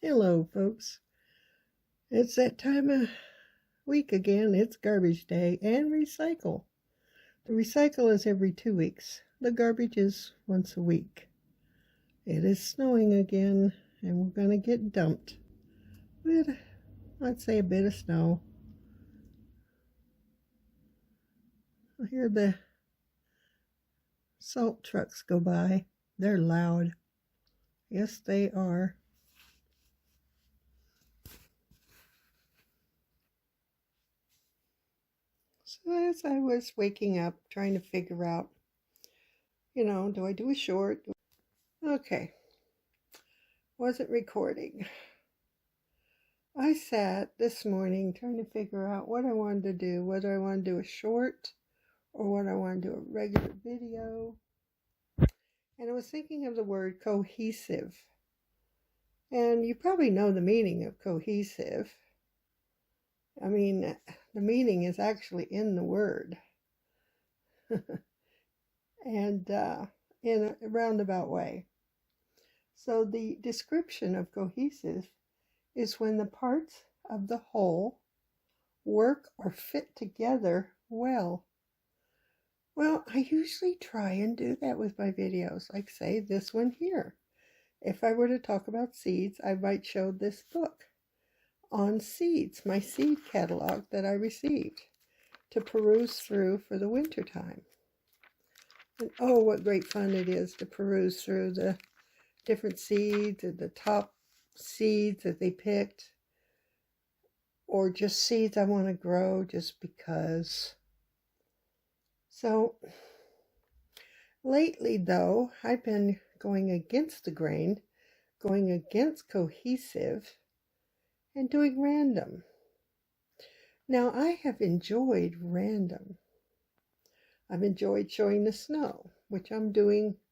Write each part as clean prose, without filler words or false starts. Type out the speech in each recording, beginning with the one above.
Hello, folks. It's that time of week again. It's garbage day and recycle. The recycle is every 2 weeks. The garbage is once a week. It is snowing again, and we're going to get dumped with, I'd say, a bit of snow. I hear the salt trucks go by. They're loud. Yes, they are. So as I was waking up, trying to figure out, do I do a short? Okay, wasn't recording. I sat this morning trying to figure out what I wanted to do, whether I want to do a short or whether I want to do a regular video. And I was thinking of the word cohesive. And you probably know the meaning of cohesive. I mean, the meaning is actually in the word. And in a roundabout way. So the description of cohesive is when the parts of the whole work or fit together well. Well, I usually try and do that with my videos, like say this one here. If I were to talk about seeds, I might show this book on seeds, my seed catalog that I received to peruse through for the winter time. And oh, what great fun it is to peruse through the different seeds and the top seeds that they picked, or just seeds I want to grow just because. So lately though, I've been going against the grain, going against cohesive, and doing random. Now I have enjoyed random. I've enjoyed showing the snow, which I'm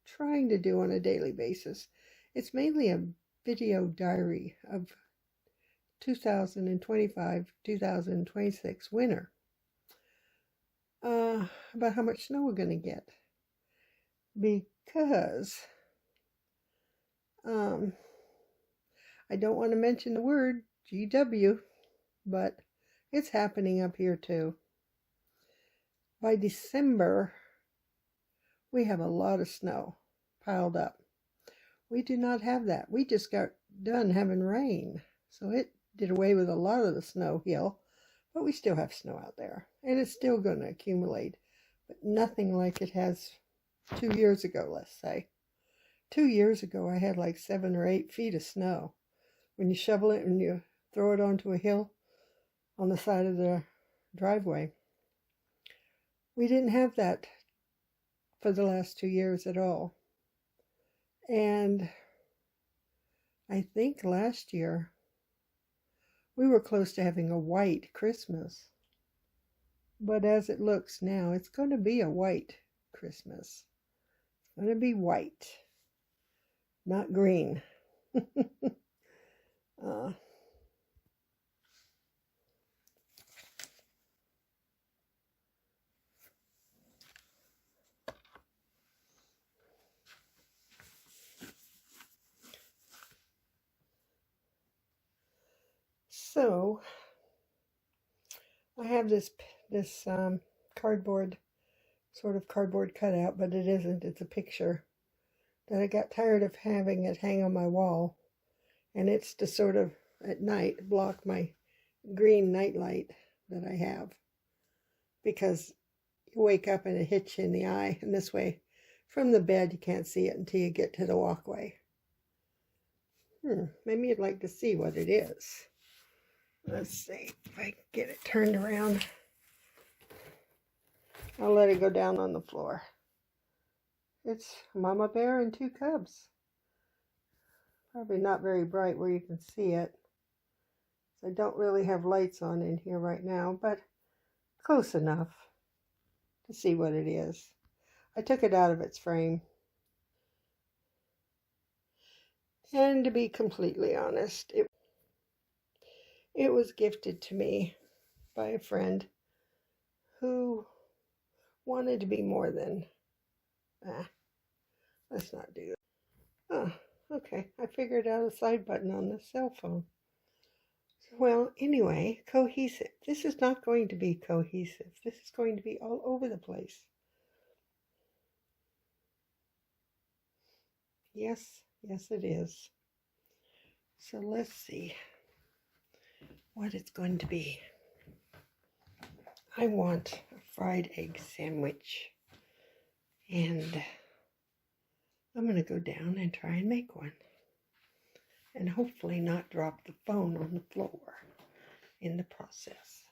trying to do on a daily basis. It's mainly a video diary of 2025-2026 winter. About how much snow we're going to get. Because I don't want to mention the word GW, but it's happening up here too. By December, we have a lot of snow piled up. We do not have that. We just got done having rain, so it did away with a lot of the snow hill, but we still have snow out there, and it's still going to accumulate, but nothing like it has 2 years ago, let's say. 2 years ago, I had like 7 or 8 feet of snow. When you shovel it and you throw it onto a hill on the side of the driveway. We didn't have that for the last 2 years at all. And I think last year we were close to having a white Christmas. But as it looks now, it's going to be a white Christmas. It's going to be white, not green. So I have this cardboard, sort of cardboard cutout, but it isn't. It's a picture that I got tired of having it hang on my wall, and it's to sort of at night block my green nightlight that I have, because you wake up and it hits you in the eye, and this way from the bed you can't see it until you get to the walkway. Maybe you'd like to see what it is. Let's see if I can get it turned around. I'll let it go down on the floor. It's Mama Bear and 2 cubs. Probably not very bright where you can see it. I don't really have lights on in here right now, but close enough to see what it is. I took it out of its frame. And to be completely honest, it was gifted to me by a friend who wanted to be more than, let's not do that. Okay, I figured out a side button on the cell phone. Well, anyway, cohesive. This is not going to be cohesive. This is going to be all over the place. Yes, yes it is. So let's see what it's going to be. I want a fried egg sandwich. And I'm going to go down and try and make one. And hopefully not drop the phone on the floor in the process.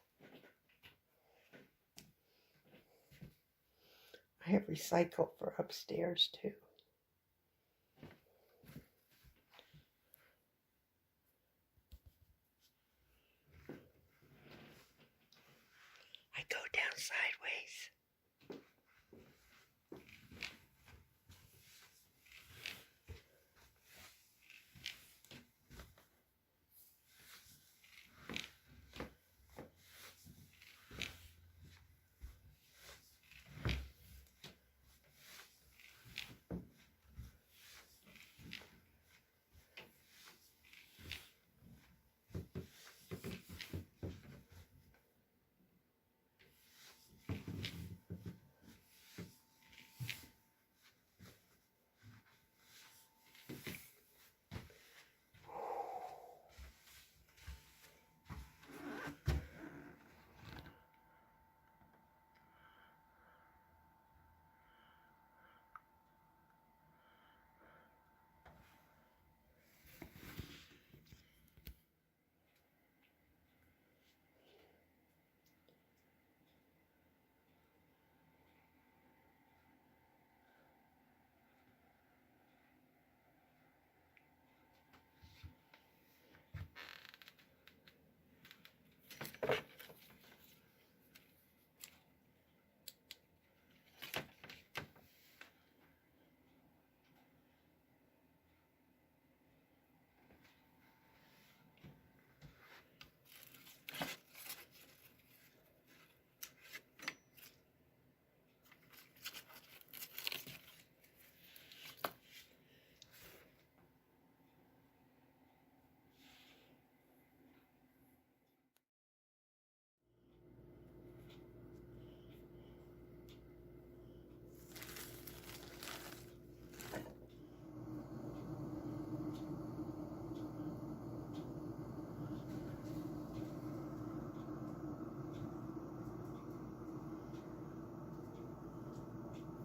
I have recycled for upstairs too. I go down sideways.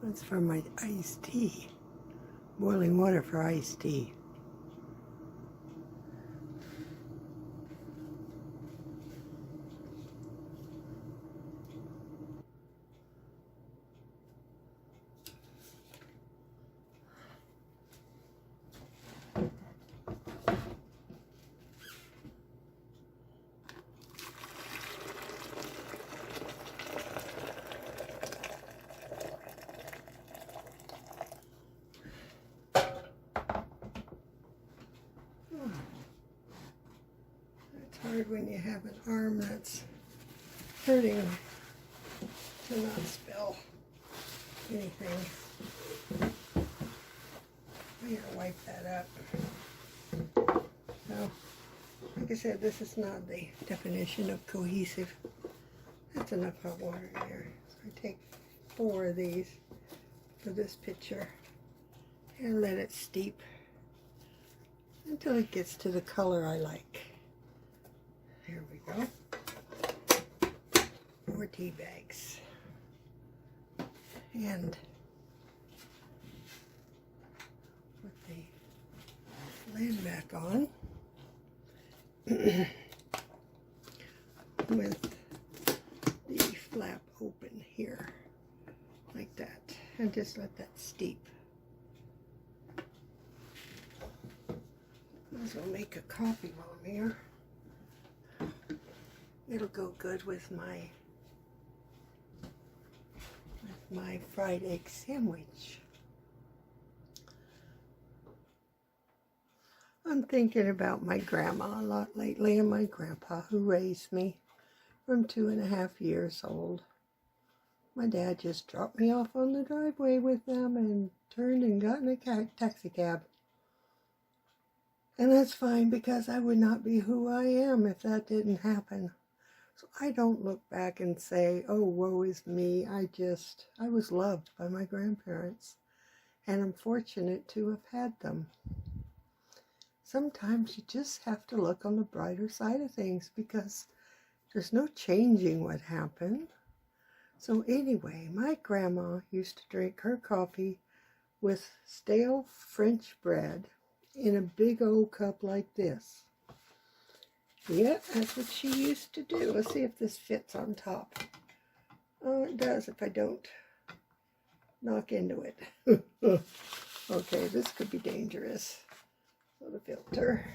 That's for my iced tea. Boiling water for iced tea. It's hard when you have an arm that's hurting to not spill anything. I gotta wipe that up. So, like I said, this is not the definition of cohesive. That's enough hot water here. So I take 4 of these for this picture and let it steep until it gets to the color I like. Here we go. 4 tea bags. And put the lid back on with the flap open here, like that, and just let that steep. Might as well make a coffee while I'm here. It'll go good with my fried egg sandwich. I'm thinking about my grandma a lot lately and my grandpa who raised me from 2.5 years old. My dad just dropped me off on the driveway with them and turned and got in a taxi cab. And that's fine, because I would not be who I am if that didn't happen. So I don't look back and say, oh, woe is me. I was loved by my grandparents, and I'm fortunate to have had them. Sometimes you just have to look on the brighter side of things, because there's no changing what happened. So anyway, my grandma used to drink her coffee with stale French bread in a big old cup like this. Yeah, that's what she used to do. Let's see if this fits on top. Oh, it does if I don't knock into it. Okay, this could be dangerous. So the filter.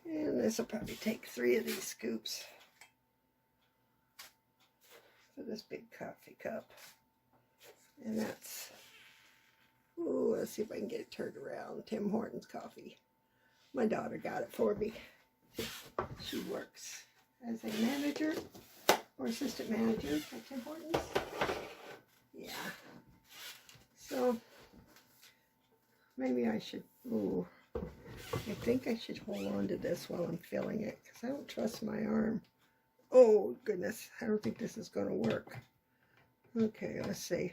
And this will probably take 3 of these scoops for this big coffee cup. And that's, ooh, let's see if I can get it turned around. Tim Hortons coffee. My daughter got it for me. She works as a manager or assistant manager at Tim Hortons. Yeah. So maybe I should, I think I should hold on to this while I'm filling it, because I don't trust my arm. Oh, goodness. I don't think this is going to work. Okay, let's see.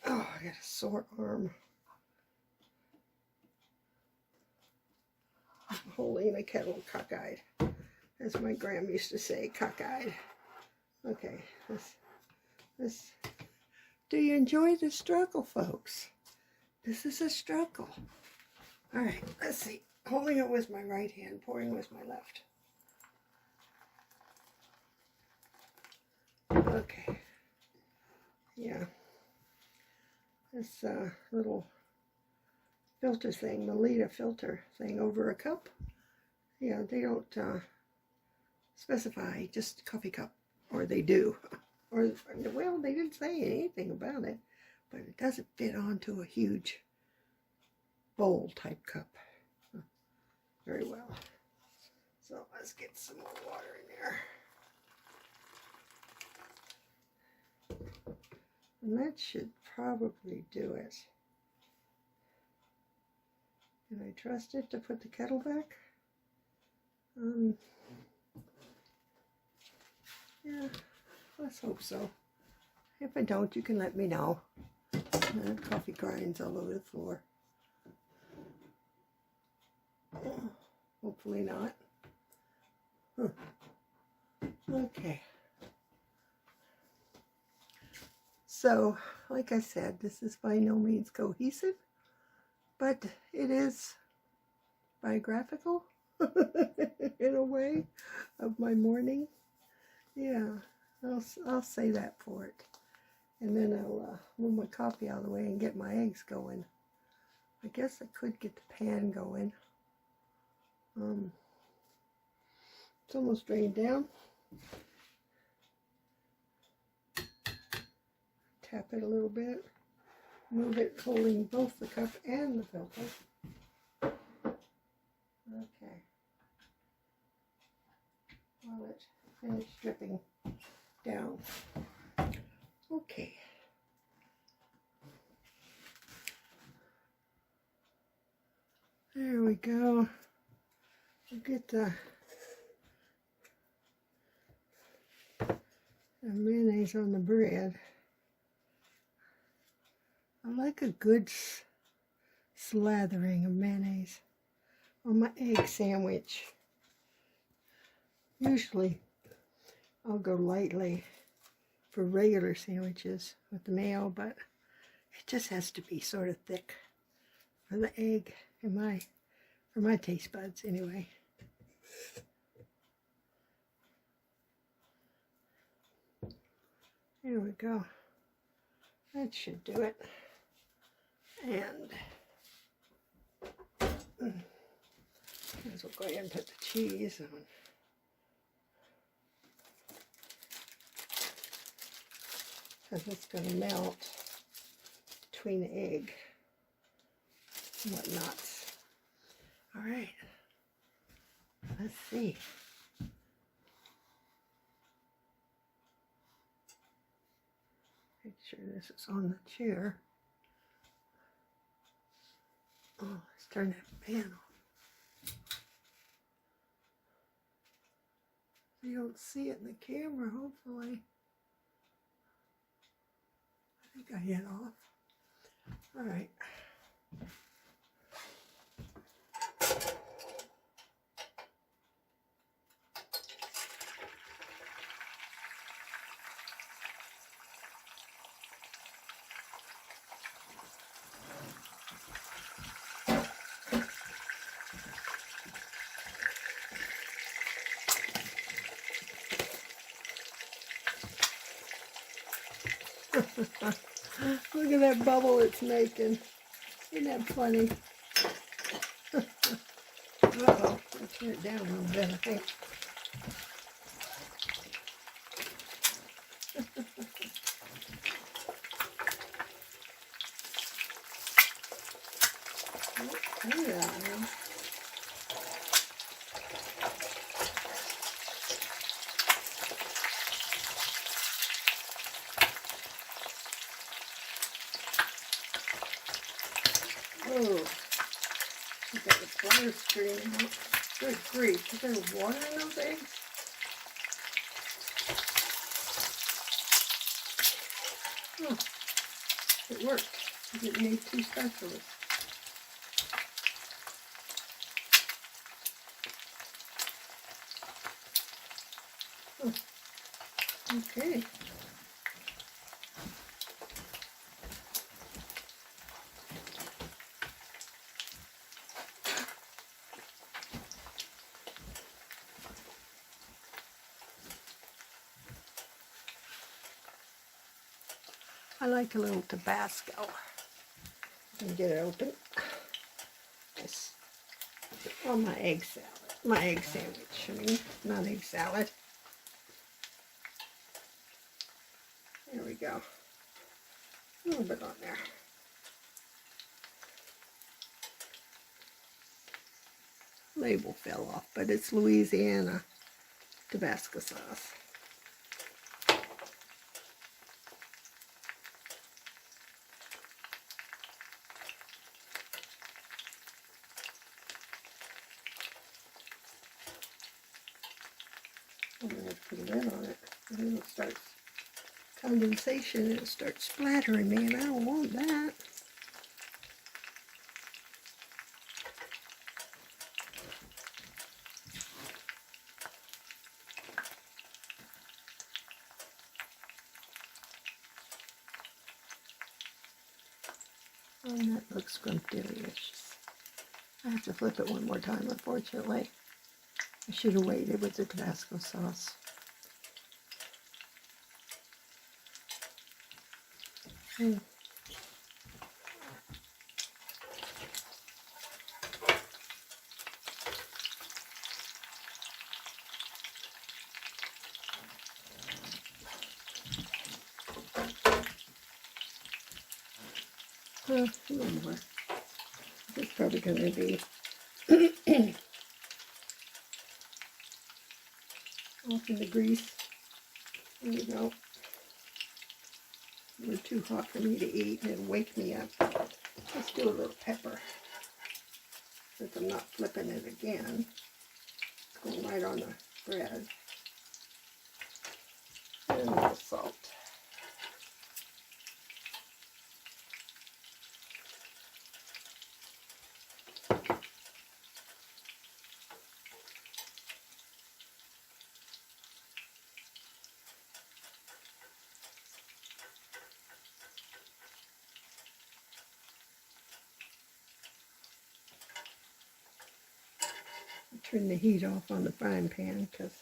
Oh, I got a sore arm. I'm holding the kettle cockeyed, as my grandma used to say, cockeyed. Okay, this. Do you enjoy the struggle, folks? This is a struggle. All right, let's see. Holding it with my right hand, pouring with my left. Okay. Yeah. This little filter thing, the Melita filter thing over a cup. Yeah, they don't specify just coffee cup, or they do. Or, well, they didn't say anything about it, but it doesn't fit onto a huge bowl type cup very well. So let's get some more water in there. And that should probably do it. Can I trust it to put the kettle back? Yeah, let's hope so. If I don't, you can let me know. Coffee grinds all over the floor. Hopefully not. Okay. So, like I said, this is by no means cohesive, but it is biographical in a way of my morning. Yeah, I'll say that for it. And then I'll move my coffee out of the way and get my eggs going. I guess I could get the pan going. It's almost drained down. Tap it a little bit. Move it, holding both the cup and the filter. Okay. While it finishes dripping down. Okay. There we go. We'll get the mayonnaise on the bread. I like a good slathering of mayonnaise on my egg sandwich. Usually I'll go lightly for regular sandwiches with the mayo, but it just has to be sort of thick for the egg for my taste buds anyway. There we go. That should do it. And as we'll go ahead and put the cheese on. Because it's going to melt between the egg and whatnot. All right. Let's see. Make sure this is on the chair. Oh, let's turn that fan off. So you don't see it in the camera, hopefully. I think I hit off. All right. Look at that bubble it's making. Isn't that funny? Uh-oh. I'll turn it down a little bit, I think. Yeah. Oh, you got the water streaming out. Good grief. Is there water in those eggs? Oh, it worked. You didn't need two specialists. Oh, okay. I like a little Tabasco. Let me get it open. Yes. On my egg salad. My egg sandwich. I mean, not egg salad. There we go. A little bit on there. Label fell off, but it's Louisiana Tabasco sauce. I'm going to put a lid on it, and then it starts condensation and it starts splattering me, and I don't want that. And that looks scrumptious. I have to flip it one more time, unfortunately. I should have waited with the Tabasco sauce. A little more. It's probably going to be off in the grease. There we go. They're too hot for me to eat and it'll wake me up. Let's do a little pepper. Since I'm not flipping it again. It's going right on the bread. And a little salt. Turn the heat off on the frying pan because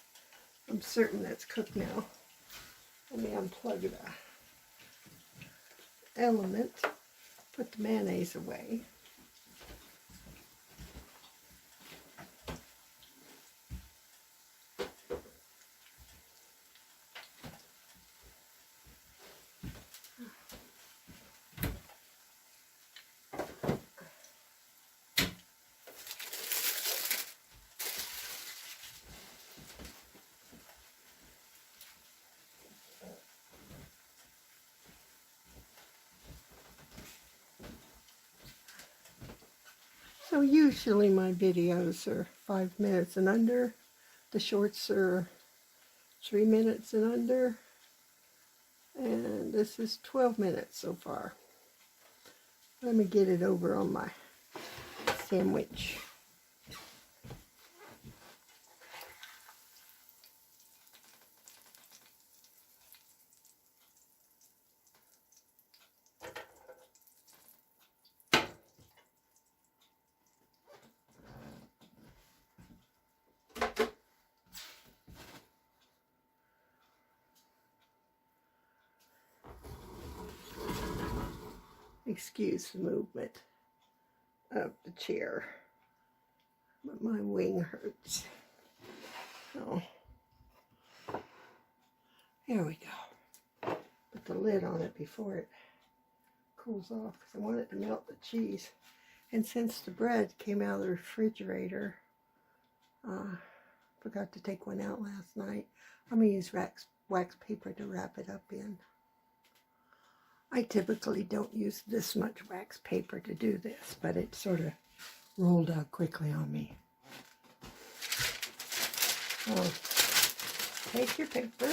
I'm certain that's cooked now. Let me unplug the element, put the mayonnaise away. So usually my videos are 5 minutes and under. The shorts are 3 minutes and under. And this is 12 minutes so far. Let me get it over on my sandwich. Excuse the movement of the chair, but my wing hurts. So, there we go. Put the lid on it before it cools off because I want it to melt the cheese. And since the bread came out of the refrigerator, forgot to take one out last night, I'm going to use wax paper to wrap it up in. I typically don't use this much wax paper to do this, but it sort of rolled out quickly on me. So, take your paper,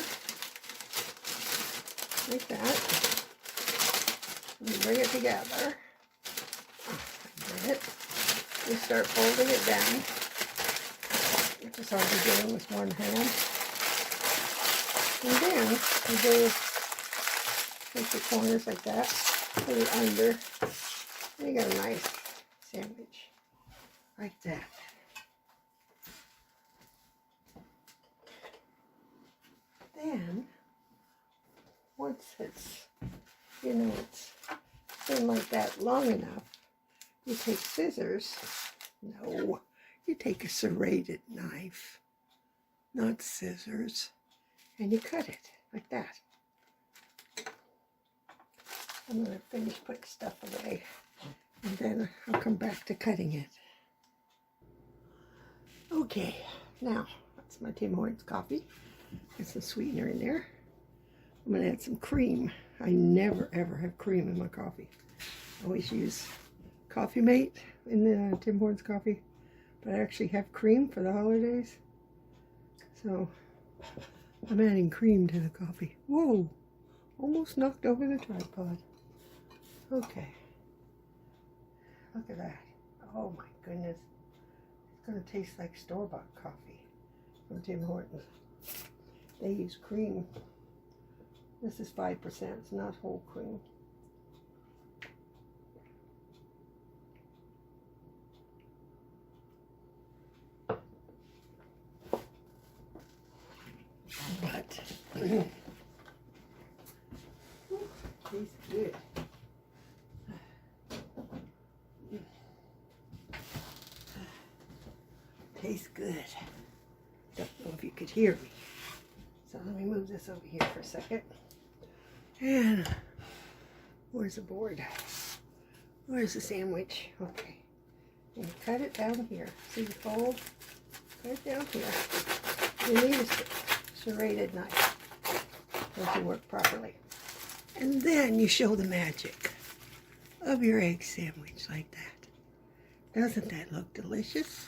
like that, and bring it together. Like it. You start folding it down, which is hard to do with one hand. And then you do take the corners like that, put it under, and you got a nice sandwich, like that. Then, once it's, it's been like that long enough, you take scissors, no, you take a serrated knife, not scissors, and you cut it like that. I'm going to finish putting stuff away, and then I'll come back to cutting it. Okay, now, that's my Tim Hortons coffee. Get some sweetener in there. I'm going to add some cream. I never, ever have cream in my coffee. I always use Coffee Mate in the Tim Hortons coffee, but I actually have cream for the holidays. So, I'm adding cream to the coffee. Whoa! Almost knocked over the tripod. Okay. Look at that. Oh my goodness. It's going to taste like store-bought coffee from Tim Hortons. They use cream. This is 5%. It's not whole cream. But tastes good. Tastes good. Don't know if you could hear me. So let me move this over here for a second. And where's the board? Where's the sandwich? Okay. And you cut it down here. See the fold? Cut it down here. You need a serrated knife. Doesn't work properly. And then you show the magic of your egg sandwich like that. Doesn't that look delicious?